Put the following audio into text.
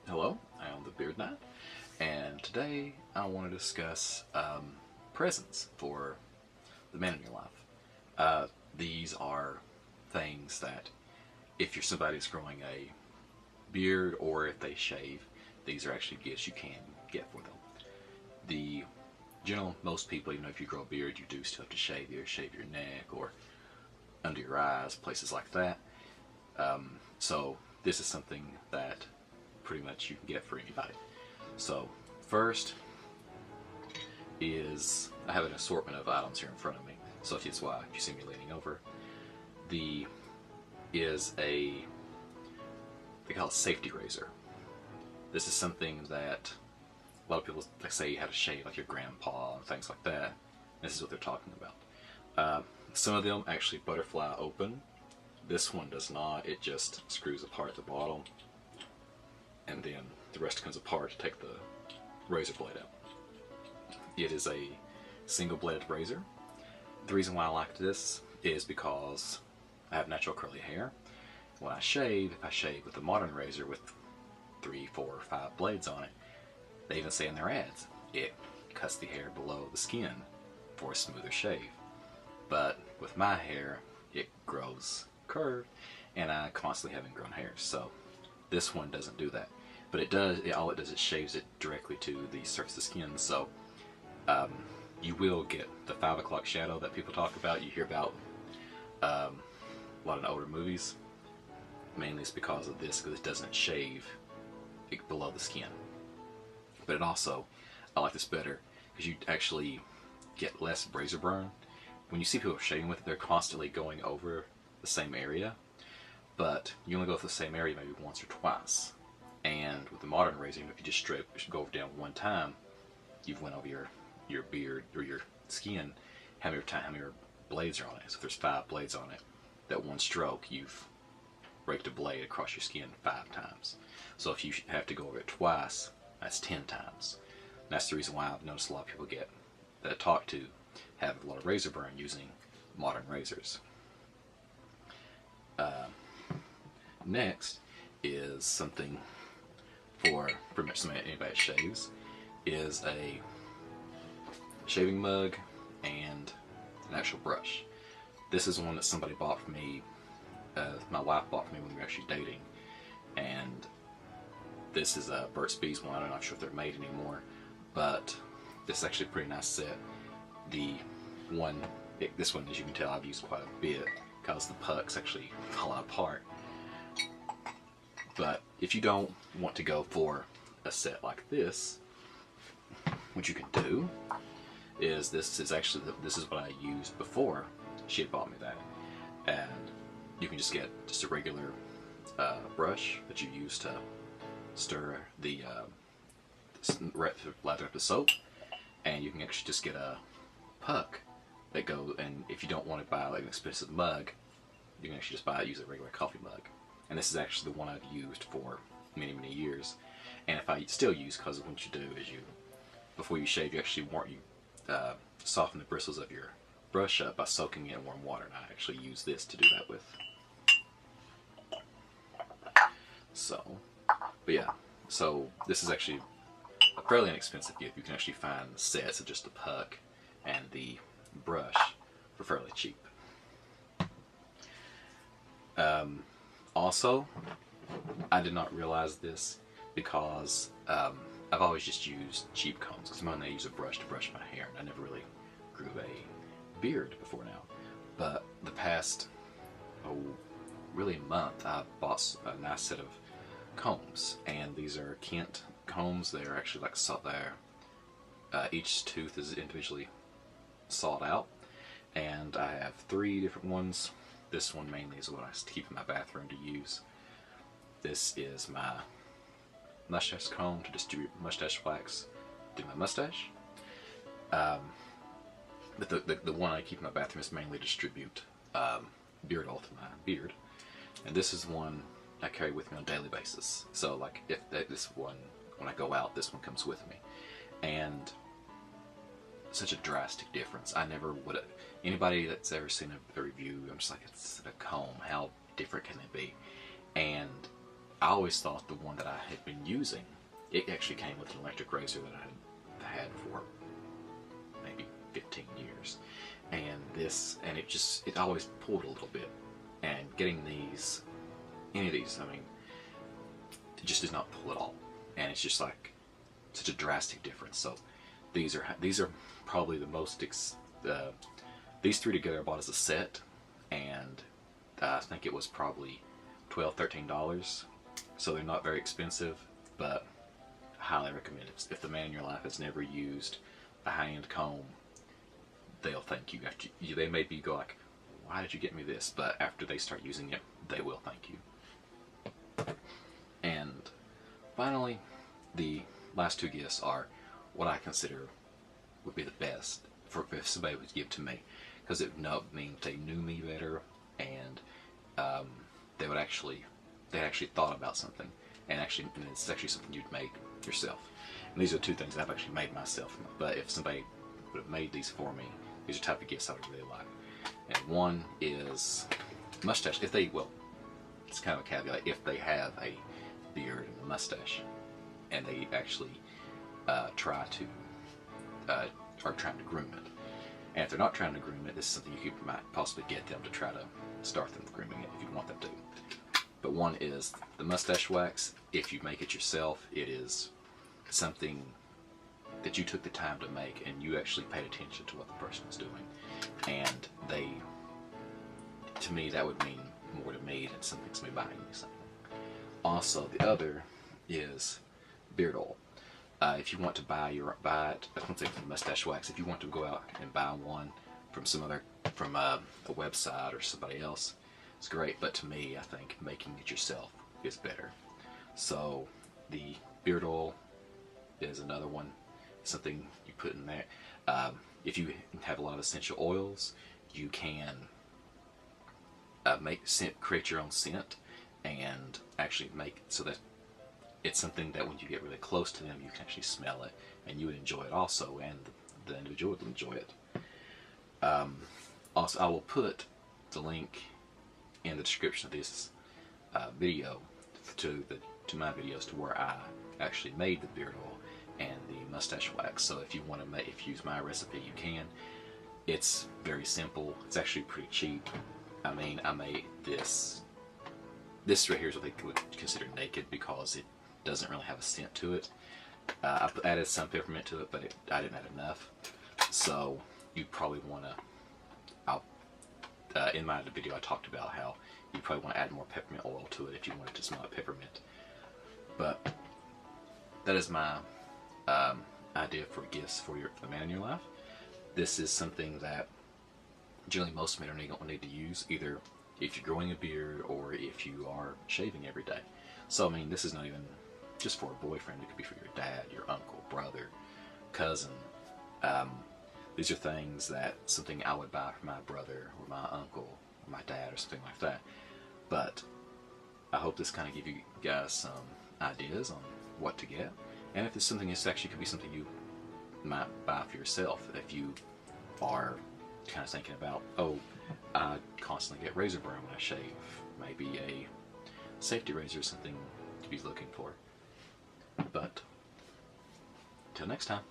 Hello, I am the Beard Knight, and today I want to discuss presents for the men in your life. These are things that, if you're somebody who's growing a beard or if they shave, these are actually gifts you can get for them. The most people, even if you grow a beard, you do still have to shave your neck or under your eyes, places like that. So this is something that pretty much you can get for anybody. So first is I have an assortment of items here in front of me. So that's why if you see me leaning over, the is a they call it safety razor. This is something that a lot of people say you have to shave like your grandpa and things like that. This is what they're talking about. Some of them actually butterfly open. This one does not. It just screws apart the bottom, and then the rest comes apart to take the razor blade out. It is a single bladed razor. The reason why I like this is because I have natural curly hair. When I shave, if I shave with a modern razor with 3, 4, 5 blades on it, they even say in their ads, it cuts the hair below the skin for a smoother shave. But with my hair, it grows curved, and I constantly have ingrown hairs. So this one doesn't do that. But it does, all it does is shaves it directly to the surface of the skin. So you will get the 5 o'clock shadow that people talk about. You hear about a lot of older movies. Mainly it's because of this, because it doesn't shave it below the skin. But it also, I like this better because you actually get less razor burn. When you see people shaving with it, they're constantly going over the same area, but you only go through the same area maybe once or twice. And with the modern razor, if you just go over down one time, you've went over your beard or your skin, how many blades are on it. So if there's 5 blades on it, that one stroke, you've raked a blade across your skin 5 times. So if you have to go over it twice, that's 10 times. And that's the reason why I've noticed a lot of people that I talk to have a lot of razor burn using modern razors. Next is something for pretty much anybody that shaves, is a shaving mug and an actual brush. This is one that somebody bought for me, my wife bought for me when we were actually dating, and this is a Burt's Bees one. I'm not sure if they're made anymore, but this is actually a pretty nice set. This one, as you can tell, I've used quite a bit because the pucks actually fall apart. But if you don't want to go for a set like this, what you can do is this is what I used before she had bought me that, and you can just get just a regular brush that you use to stir the lather up the soap, and you can actually just get a puck that go. And if you don't want to buy like an expensive mug, you can actually just use a regular coffee mug. And this is actually the one I've used for many years, and if I still use, because what you do is before you shave, you actually soften the bristles of your brush up by soaking it in warm water, and I actually use this to do that with. So, but yeah, so this is actually a fairly inexpensive gift. You can actually find sets of just the puck and the brush for fairly cheap. Also, I did not realize this because I've always just used cheap combs, because I use a brush to brush my hair, and I never really grew a beard before now. But the past, really month, I bought a nice set of combs, and these are Kent combs. They're actually like each tooth is individually sawed out, and I have 3 different ones. This one mainly is what I keep in my bathroom to use. This is my mustache comb to distribute mustache wax through my mustache. But the one I keep in my bathroom is mainly distribute beard oil to my beard. And this is one I carry with me on a daily basis. So like if this one, when I go out, this one comes with me. And such a drastic difference. I never would have, anybody that's ever seen a review, I'm just like, it's a comb, how different can it be? And I always thought the one that I had been using, it actually came with an electric razor that I had for maybe 15 years, and it always pulled a little bit, and getting any of these, I mean, it just does not pull at all, and it's just like such a drastic difference. So these are probably the most these three together I bought as a set, and I think it was probably $12-13. So they're not very expensive, but I highly recommend it. If the man in your life has never used a high-end comb, they'll thank you. They may be go like, why did you get me this? But after they start using it, they will thank you. And finally, the last two gifts are what I consider would be the best for if somebody would give to me, because it would mean they knew me better, and they actually thought about something, and it's actually something you'd made yourself. And these are two things I've actually made myself. But if somebody would have made these for me, these are the type of gifts I would really like. And one is mustache. It's kind of a caveat. If they have a beard and a mustache, and they actually are trying to groom it. And if they're not trying to groom it, this is something you might possibly get them to try to start them grooming it if you want them to. But one is the mustache wax. If you make it yourself, it is something that you took the time to make, and you actually paid attention to what the person was doing. And to me, that would mean more to me than somebody buying me something. Also, the other is beard oil. If you want to buy it, I don't think the mustache wax. If you want to go out and buy one from a website or somebody else, it's great. But to me, I think making it yourself is better. So the beard oil is another one, something you put in there. If you have a lot of essential oils, you can create your own scent, and actually make it so that it's something that when you get really close to them, you can actually smell it, and you would enjoy it also, and the individual would enjoy it. Also, I will put the link in the description of this video to my videos to where I actually made the beard oil and the mustache wax. So if you want to use my recipe, you can. It's very simple. It's actually pretty cheap. I mean, I made this. This right here is what they would consider naked, because it doesn't really have a scent to it. I added some peppermint to it, but I didn't add enough. So you probably want to. In my video, I talked about how you probably want to add more peppermint oil to it if you want it to smell like peppermint. But that is my idea for gifts for the man in your life. This is something that generally most men don't need to use, either if you're growing a beard or if you are shaving every day. So I mean, this is not even just for a boyfriend. It could be for your dad, your uncle, brother, cousin. These are things something I would buy for my brother or my uncle or my dad or something like that. But I hope this kind of give you guys some ideas on what to get. And if it's something that actually could be something you might buy for yourself, if you are kind of thinking about, oh, I constantly get razor burn when I shave, maybe a safety razor is something to be looking for. But until next time.